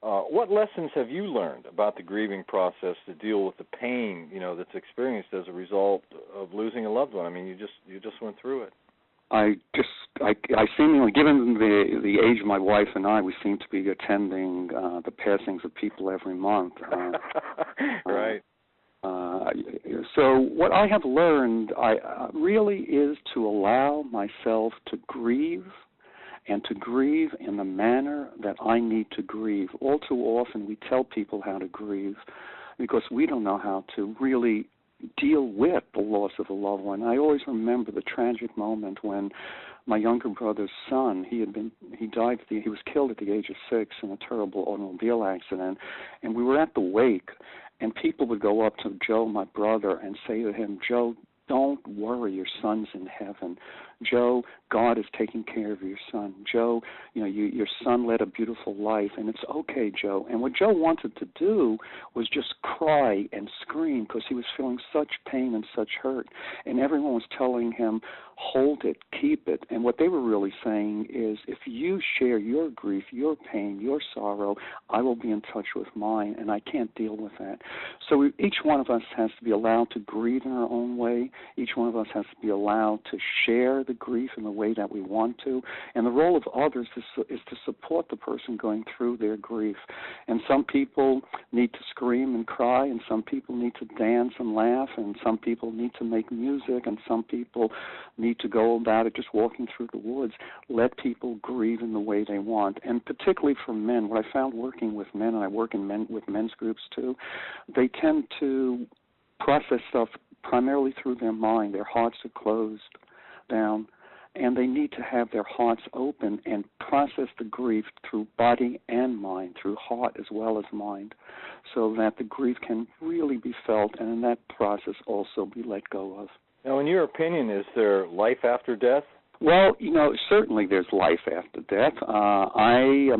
what lessons have you learned about the grieving process to deal with the pain, that's experienced as a result of losing a loved one? I mean, you just went through it. I seemingly, given the age of my wife and I, we seem to be attending the passings of people every month. Right. So what I have learned really is to allow myself to grieve, and to grieve in the manner that I need to grieve. All too often we tell people how to grieve because we don't know how to really deal with the loss of a loved one. I always remember the tragic moment when my younger brother's son, he was killed at the age of 6 in a terrible automobile accident, and we were at the wake, and people would go up to Joe, my brother, and say to him, "Joe, don't worry, your son's in heaven. Joe, God is taking care of your son. Joe, your son led a beautiful life, and it's okay, Joe." And what Joe wanted to do was just cry and scream because he was feeling such pain and such hurt. And everyone was telling him, hold it, keep it. And what they were really saying is, if you share your grief, your pain, your sorrow, I will be in touch with mine, and I can't deal with that. So each one of us has to be allowed to grieve in our own way. Each one of us has to be allowed to share the grief in the way that we want to. And the role of others is to support the person going through their grief. And some people need to scream and cry, and some people need to dance and laugh, and some people need to make music, and some people need to go about it just walking through the woods. Let people grieve in the way they want. And particularly for men, what I found working with men, and I work with men's groups too, they tend to process stuff primarily through their mind. Their hearts are closed down, and they need to have their hearts open and process the grief through body and mind, through heart as well as mind, so that the grief can really be felt and in that process also be let go of. Now, in your opinion, is there life after death? Well, certainly there's life after death. My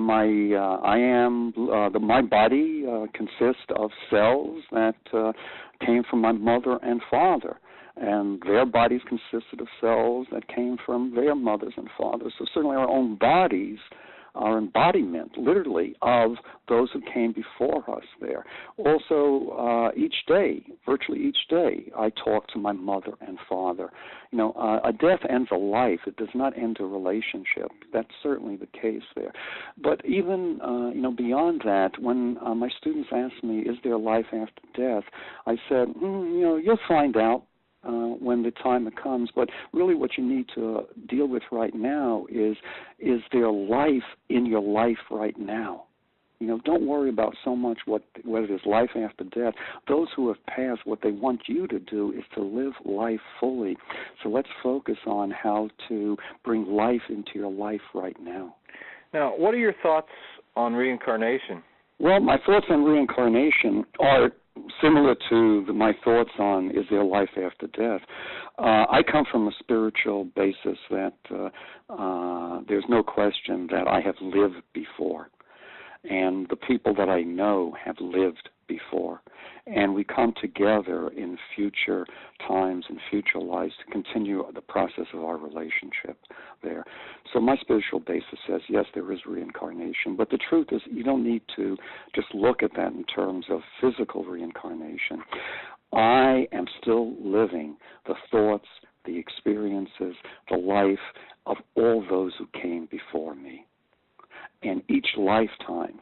body consists of cells that came from my mother and father, and their bodies consisted of cells that came from their mothers and fathers. So certainly our own bodies are embodiment, literally, of those who came before us there. Also, virtually each day, I talk to my mother and father. A death ends a life. It does not end a relationship. That's certainly the case there. But even, beyond that, when my students ask me, is there life after death, I said, you'll find out when the time comes. But really what you need to deal with right now is there life in your life right now? Don't worry about so much whether there's life after death. Those who have passed, what they want you to do is to live life fully. So let's focus on how to bring life into your life right now. Now, what are your thoughts on reincarnation? Well, my thoughts on reincarnation are similar to my thoughts on is there life after death. I come from a spiritual basis that there's no question that I have lived before, and the people that I know have lived before, and we come together in future times and future lives to continue the process of our relationship there. So my spiritual basis says, yes, there is reincarnation, but the truth is you don't need to just look at that in terms of physical reincarnation. I am still living the thoughts, the experiences, the life of all those who came before me. And each lifetime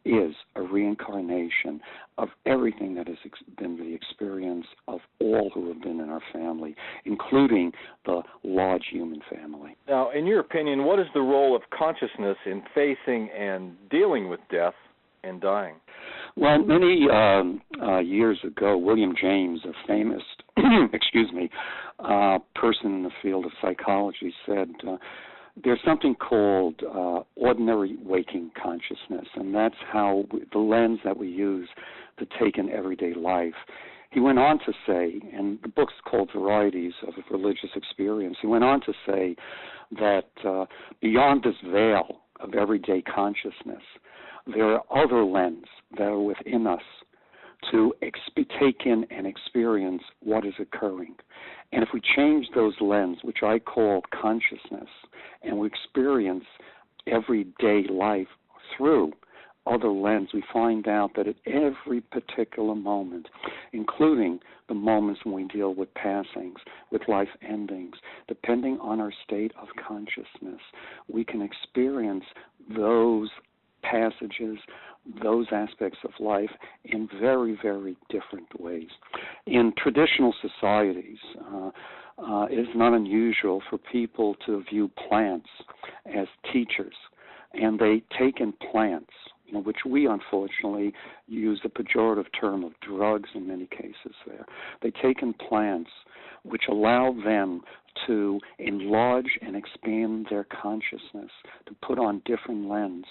is a reincarnation of everything that has been the experience of all who have been in our family, including the large human family. Now, in your opinion, what is the role of consciousness in facing and dealing with death and dying? Well, many years ago, William James, a famous person in the field of psychology, said, there's something called ordinary waking consciousness, and that's the lens that we use to take in everyday life. He went on to say, and the book's called Varieties of Religious Experience, he went on to say that beyond this veil of everyday consciousness, there are other lenses that are within us to take in and experience what is occurring. And if we change those lenses, which I call consciousness, and we experience everyday life through other lens, we find out that at every particular moment, including the moments when we deal with passings, with life endings, depending on our state of consciousness, we can experience those passages, those aspects of life in very, very different ways. In traditional societies, it is not unusual for people to view plants as teachers, and they take in plants, which we unfortunately use the pejorative term of drugs in many cases there. They take in plants which allow them to enlarge and expand their consciousness, to put on different lens,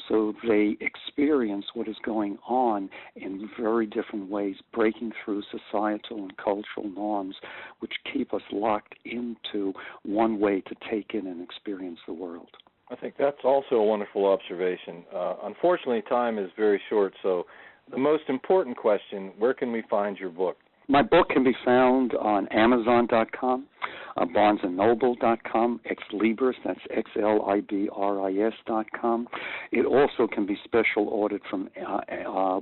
so they experience what is going on in very different ways, breaking through societal and cultural norms which keep us locked into one way to take in and experience the world. I think that's also a wonderful observation. Unfortunately, time is very short, so the most important question, where can we find your book? My book can be found on Amazon.com, BarnesandNoble.com, Xlibris, that's Xlibris.com. It also can be special ordered from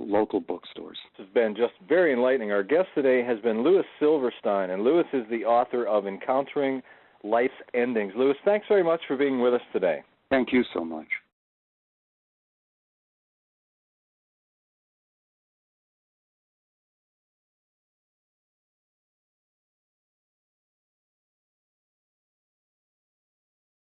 local bookstores. This has been just very enlightening. Our guest today has been Louis Silverstein, and Louis is the author of Encountering Life's Endings. Louis, thanks very much for being with us today. Thank you so much.